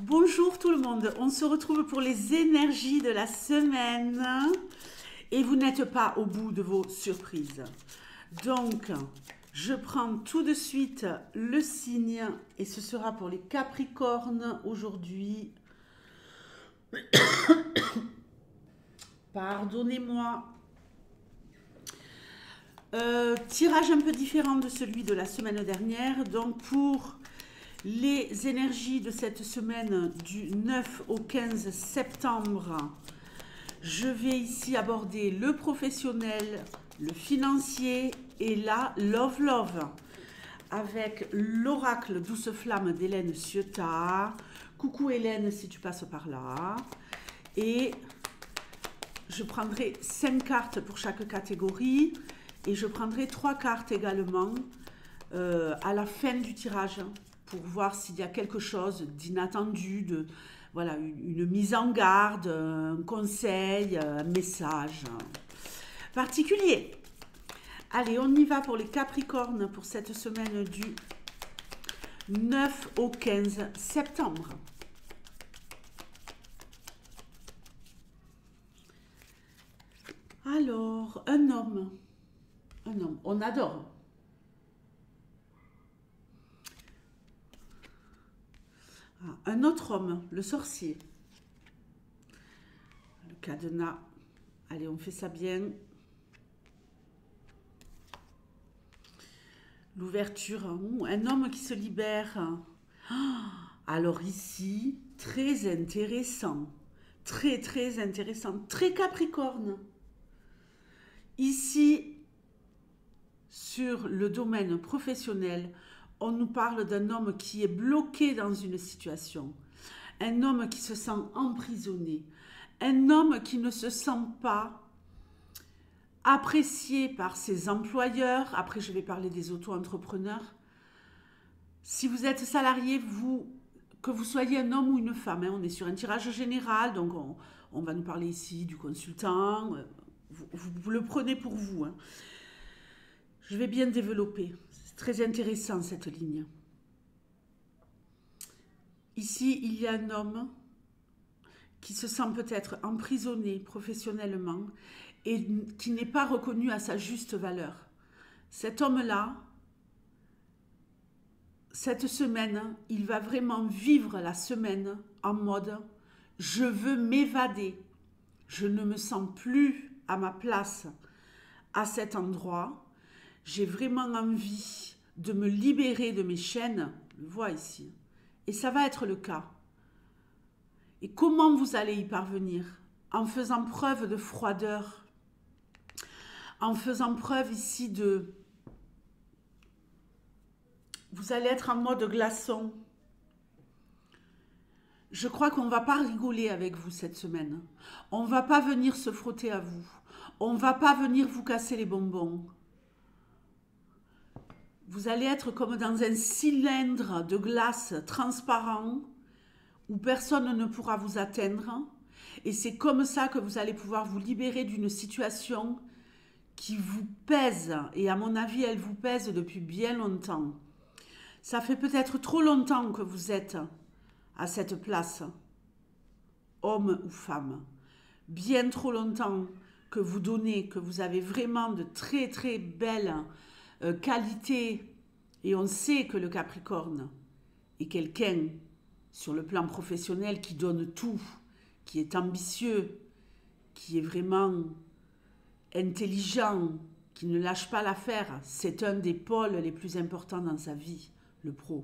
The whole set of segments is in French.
Bonjour tout le monde, on se retrouve pour les énergies de la semaine et vous n'êtes pas au bout de vos surprises. Donc, je prends tout de suite le signe et ce sera pour les Capricornes aujourd'hui. Pardonnez-moi. Tirage un peu différent de celui de la semaine dernière. Donc pour les énergies de cette semaine du 9 au 15 septembre, je vais ici aborder le professionnel, le financier et la love avec l'oracle Douce Flamme d'Hélène Ciotat. Coucou Hélène si tu passes par là. Et je prendrai 5 cartes pour chaque catégorie et je prendrai 3 cartes également à la fin du tirage pour voir s'il y a quelque chose d'inattendu, voilà, une mise en garde, un conseil, un message particulier. Allez, on y va pour les Capricornes pour cette semaine du 9 au 15 septembre. Alors, un homme, on adore. Un autre homme, le sorcier. Le cadenas. Allez, on fait ça bien. L'ouverture. Un homme qui se libère. Alors ici, très intéressant. Très intéressant. Très capricorne. Ici, sur le domaine professionnel, on nous parle d'un homme qui est bloqué dans une situation, un homme qui se sent emprisonné, un homme qui ne se sent pas apprécié par ses employeurs. Après, je vais parler des auto-entrepreneurs. Si vous êtes salarié, que vous soyez un homme ou une femme, on est sur un tirage général, donc on va nous parler ici du consultant. Vous le prenez pour vous. Je vais bien développer. C'est très intéressant cette ligne. Ici, il y a un homme qui se sent peut-être emprisonné professionnellement et qui n'est pas reconnu à sa juste valeur. Cet homme-là, cette semaine, il va vraiment vivre la semaine en mode « je veux m'évader, je ne me sens plus à ma place à cet endroit, j'ai vraiment envie de me libérer de mes chaînes », je le vois ici, et ça va être le cas. Et comment vous allez y parvenir? En faisant preuve de froideur, en faisant preuve ici de... Vous allez être en mode glaçon. Je crois qu'on ne va pas rigoler avec vous cette semaine. On ne va pas venir se frotter à vous. On ne va pas venir vous casser les bonbons. Vous allez être comme dans un cylindre de glace transparent où personne ne pourra vous atteindre. Et c'est comme ça que vous allez pouvoir vous libérer d'une situation qui vous pèse. Et à mon avis, elle vous pèse depuis bien longtemps. Ça fait peut-être trop longtemps que vous êtes à cette place, homme ou femme. Bien trop longtemps que vous donnez, que vous avez vraiment de très belles qualités. Et on sait que le Capricorne est quelqu'un sur le plan professionnel qui donne tout, qui est ambitieux, qui est vraiment intelligent, qui ne lâche pas l'affaire. C'est un des pôles les plus importants dans sa vie, le pro.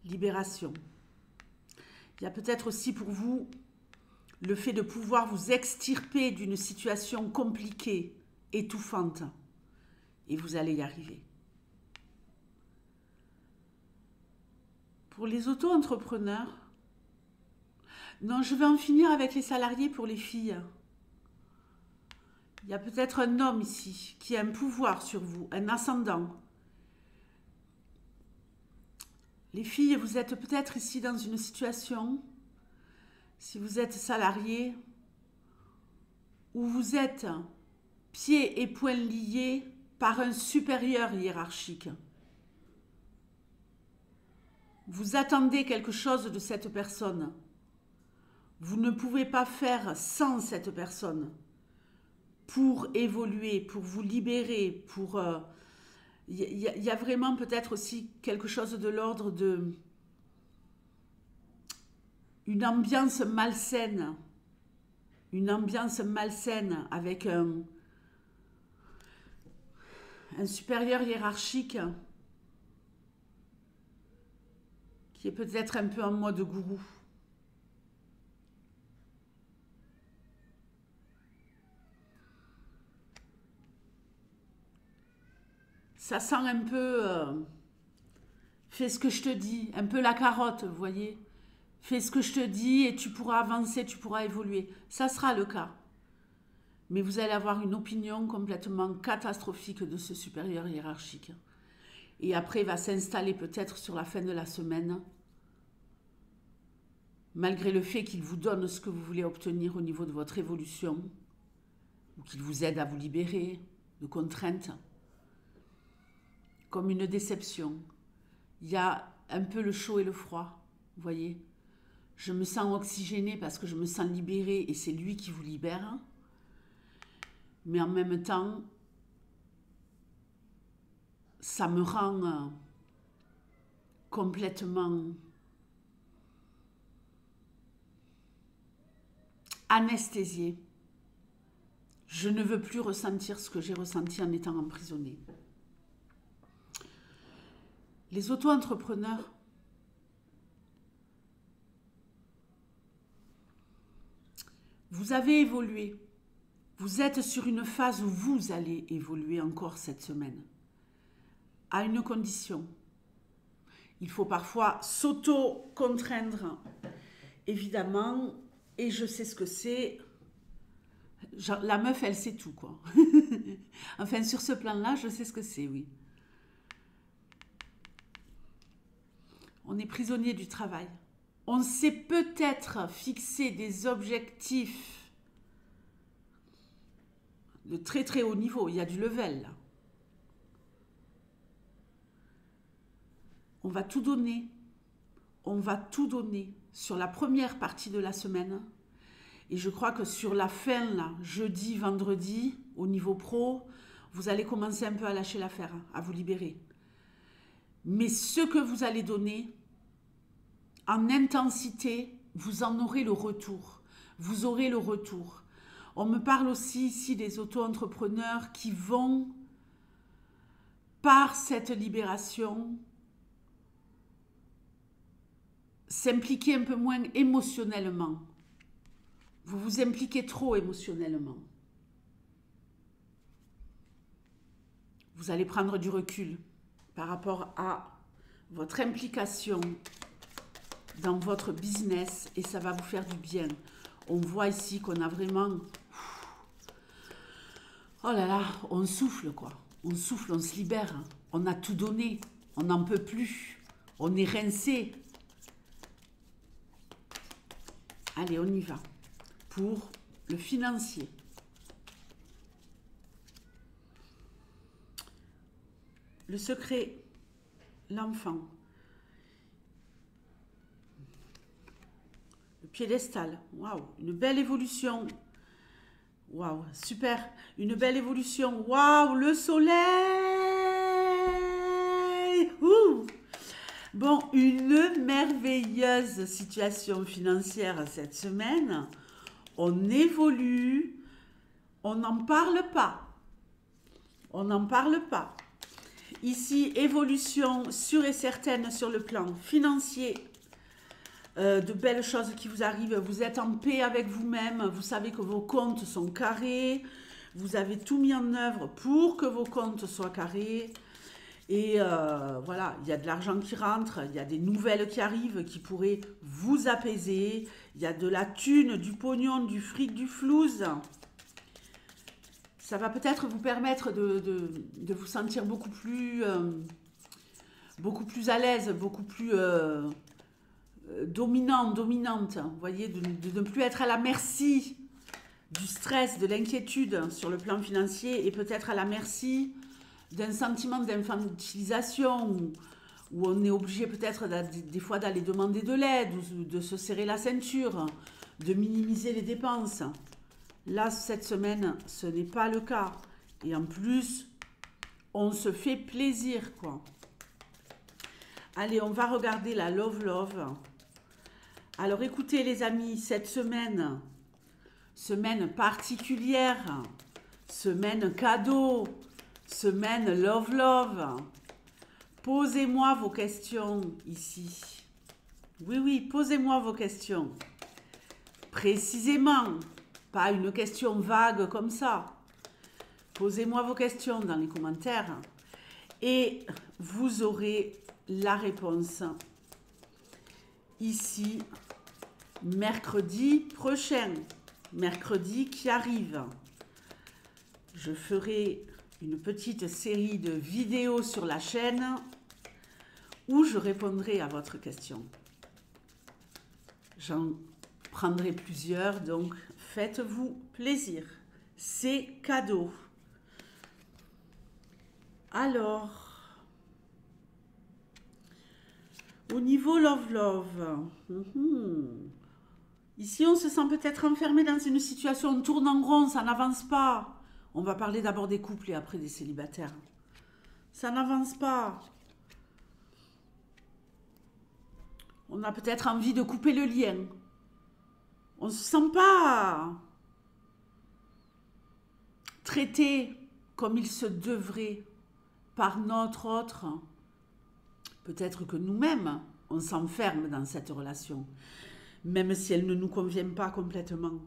Libération. Il y a peut-être aussi pour vous le fait de pouvoir vous extirper d'une situation compliquée, étouffante. Et vous allez y arriver. Pour les auto-entrepreneurs, non, je vais en finir avec les salariés pour les filles. Il y a peut-être un homme ici qui a un pouvoir sur vous, un ascendant. Les filles, vous êtes peut-être ici dans une situation, si vous êtes salarié, où vous êtes pieds et poings liés par un supérieur hiérarchique. Vous attendez quelque chose de cette personne. Vous ne pouvez pas faire sans cette personne pour évoluer, pour vous libérer, pour... y a vraiment peut-être aussi quelque chose de l'ordre de... une ambiance malsaine. Une ambiance malsaine avec un supérieur hiérarchique qui est peut-être un peu en mode gourou. Ça sent un peu fais ce que je te dis, un peu la carotte, vous voyez. Fais ce que je te dis et tu pourras avancer, tu pourras évoluer. Ça sera le cas. Mais vous allez avoir une opinion complètement catastrophique de ce supérieur hiérarchique. Et après, il va s'installer peut-être sur la fin de la semaine, malgré le fait qu'il vous donne ce que vous voulez obtenir au niveau de votre évolution, ou qu'il vous aide à vous libérer de contraintes, comme une déception. Il y a un peu le chaud et le froid, vous voyez. Je me sens oxygénée parce que je me sens libérée et c'est lui qui vous libère. Mais en même temps, ça me rend complètement anesthésiée. Je ne veux plus ressentir ce que j'ai ressenti en étant emprisonnée. Les auto-entrepreneurs, vous avez évolué. Vous êtes sur une phase où vous allez évoluer encore cette semaine. À une condition. Il faut parfois s'auto-contraindre, évidemment, et je sais ce que c'est. La meuf, elle sait tout, quoi. Enfin, sur ce plan-là, je sais ce que c'est, oui. On est prisonnier du travail. On s'est peut-être fixé des objectifs de très très haut niveau. Il y a du level, là. On va tout donner. On va tout donner sur la première partie de la semaine. Et je crois que sur la fin, là, jeudi, vendredi, au niveau pro, vous allez commencer un peu à lâcher l'affaire, à vous libérer. Mais ce que vous allez donner, en intensité, vous en aurez le retour. Vous aurez le retour. On me parle aussi ici des auto-entrepreneurs qui vont, par cette libération, s'impliquer un peu moins émotionnellement. Vous vous impliquez trop émotionnellement. Vous allez prendre du recul par rapport à votre implication dans votre business et ça va vous faire du bien. On voit ici qu'on a vraiment... Oh là là, on souffle quoi. On souffle, on se libère. On a tout donné. On n'en peut plus. On est rincé. Allez, on y va. Pour le financier. Le secret, l'enfant. Le piédestal. Waouh, une belle évolution. Waouh, super. Une belle évolution. Waouh, le soleil. Ouh. Bon, une merveilleuse situation financière cette semaine. On évolue. On n'en parle pas. On n'en parle pas. Ici, évolution sûre et certaine sur le plan financier. De belles choses qui vous arrivent. Vous êtes en paix avec vous-même. Vous savez que vos comptes sont carrés. Vous avez tout mis en œuvre pour que vos comptes soient carrés. Et voilà, il y a de l'argent qui rentre, il y a des nouvelles qui arrivent qui pourraient vous apaiser. Il y a de la thune, du pognon, du fric, du flouze. Ça va peut-être vous permettre de vous sentir beaucoup plus à l'aise, beaucoup plus dominant, dominante. Vous voyez, de ne plus être à la merci du stress, de l'inquiétude sur le plan financier et peut-être à la merci d'un sentiment d'infantilisation où on est obligé peut-être des fois d'aller demander de l'aide, ou de se serrer la ceinture, de minimiser les dépenses. Là, cette semaine, ce n'est pas le cas. Et en plus, on se fait plaisir, quoi. Allez, on va regarder la Love Love. Alors, écoutez, les amis, cette semaine, semaine particulière, semaine cadeau, semaine Love Love. Posez-moi vos questions ici. Oui, oui, posez-moi vos questions. Précisément, pas une question vague comme ça. Posez-moi vos questions dans les commentaires et vous aurez la réponse ici mercredi prochain, mercredi qui arrive. Je ferai une petite série de vidéos sur la chaîne où je répondrai à votre question. J'en prendrai plusieurs, donc faites-vous plaisir. C'est cadeau. Alors, au niveau Love Love, ici on se sent peut-être enfermé dans une situation, on tourne en rond, ça n'avance pas. On va parler d'abord des couples et après des célibataires. Ça n'avance pas. On a peut-être envie de couper le lien. On ne se sent pas traité comme il se devrait par notre autre. Peut-être que nous-mêmes, on s'enferme dans cette relation, même si elle ne nous convient pas complètement.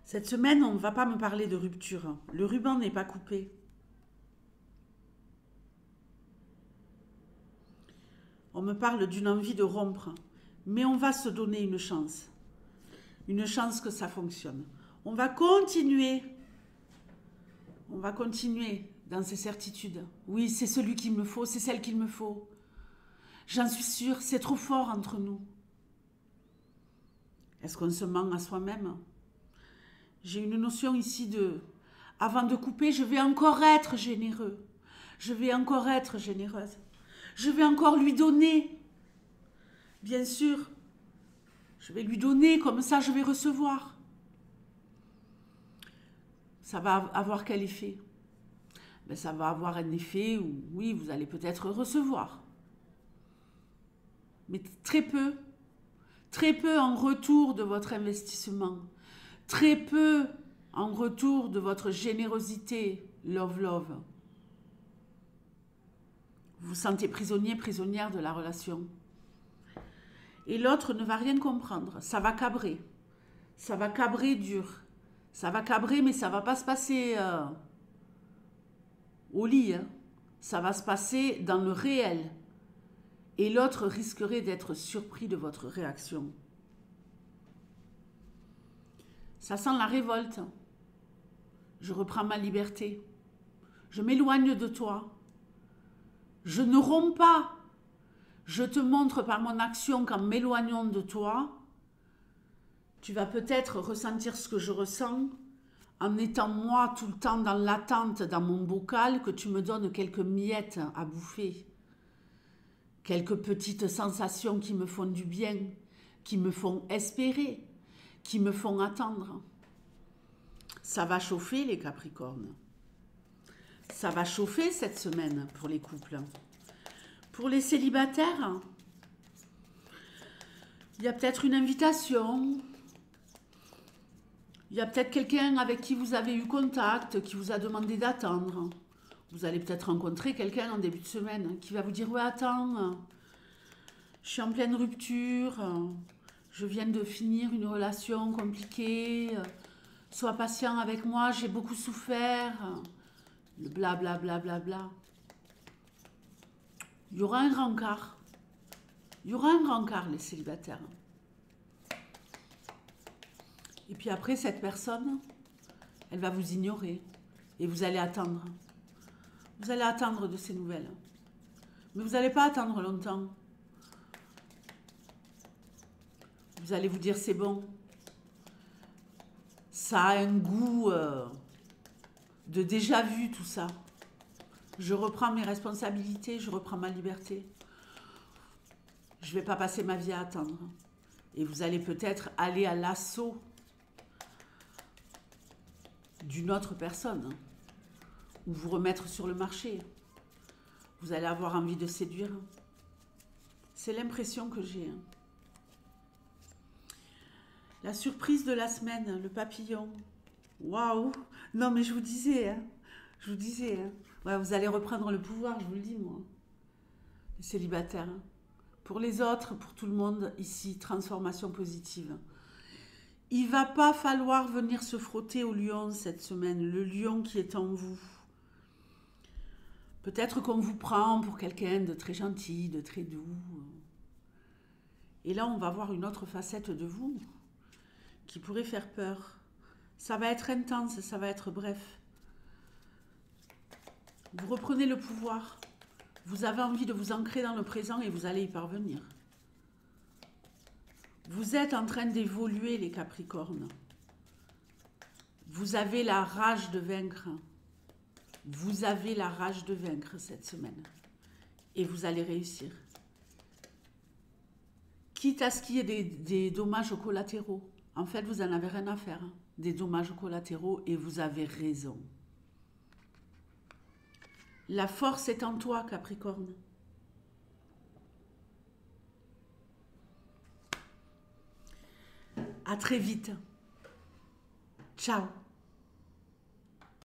Cette semaine, on ne va pas me parler de rupture. Le ruban n'est pas coupé. On me parle d'une envie de rompre, mais on va se donner une chance que ça fonctionne. On va continuer dans ces certitudes. Oui, c'est celui qu'il me faut, c'est celle qu'il me faut. J'en suis sûre, c'est trop fort entre nous. Est-ce qu'on se ment à soi-même? J'ai une notion ici de, avant de couper, je vais encore être généreux. Je vais encore être généreuse. Je vais encore lui donner. Bien sûr, je vais lui donner, comme ça je vais recevoir. Ça va avoir quel effet? Ben, ça va avoir un effet où, oui, vous allez peut-être recevoir. Mais très peu en retour de votre investissement. Très peu en retour de votre générosité, Love Love. Vous vous sentez prisonnier, prisonnière de la relation. Et l'autre ne va rien comprendre. Ça va cabrer. Ça va cabrer dur. Ça va cabrer, mais ça ne va pas se passer au lit. Hein. Ça va se passer dans le réel. Et l'autre risquerait d'être surpris de votre réaction. Ça sent la révolte. Je reprends ma liberté. Je m'éloigne de toi. Je ne romps pas. Je te montre par mon action qu'en m'éloignant de toi, tu vas peut-être ressentir ce que je ressens en étant moi tout le temps dans l'attente dans mon bocal, que tu me donnes quelques miettes à bouffer. Quelques petites sensations qui me font du bien, qui me font espérer, qui me font attendre. Ça va chauffer les Capricornes. Ça va chauffer cette semaine pour les couples. Pour les célibataires, il y a peut-être une invitation. Il y a peut-être quelqu'un avec qui vous avez eu contact, qui vous a demandé d'attendre. Vous allez peut-être rencontrer quelqu'un en début de semaine qui va vous dire « Ouais, attends, je suis en pleine rupture, je viens de finir une relation compliquée, sois patient avec moi, j'ai beaucoup souffert. » Le blablabla. Bla, bla, bla. Il y aura un rencard. Il y aura un rencard, les célibataires. Et puis après, cette personne, elle va vous ignorer. Et vous allez attendre. Vous allez attendre de ces nouvelles. Mais vous n'allez pas attendre longtemps. Vous allez vous dire, c'est bon. Ça a un goût de déjà vu, tout ça. Je reprends mes responsabilités, je reprends ma liberté. Je ne vais pas passer ma vie à attendre. Et vous allez peut-être aller à l'assaut d'une autre personne, ou vous remettre sur le marché. Vous allez avoir envie de séduire. C'est l'impression que j'ai. La surprise de la semaine, le papillon. Waouh! Non, mais je vous disais, hein. Je vous disais, hein. Ouais, vous allez reprendre le pouvoir, je vous le dis, moi. Les célibataires. Hein. Pour les autres, pour tout le monde, ici, transformation positive. Il va pas falloir venir se frotter au lion cette semaine, le lion qui est en vous. Peut-être qu'on vous prend pour quelqu'un de très gentil, de très doux. Et là, on va voir une autre facette de vous qui pourrait faire peur. Ça va être intense, ça va être bref. Vous reprenez le pouvoir. Vous avez envie de vous ancrer dans le présent et vous allez y parvenir. Vous êtes en train d'évoluer, les Capricornes. Vous avez la rage de vaincre. Vous avez la rage de vaincre cette semaine. Et vous allez réussir. Quitte à ce qu'il y ait des dommages collatéraux. En fait, vous n'en avez rien à faire. Hein. Des dommages collatéraux et vous avez raison. La force est en toi, Capricorne. À très vite. Ciao.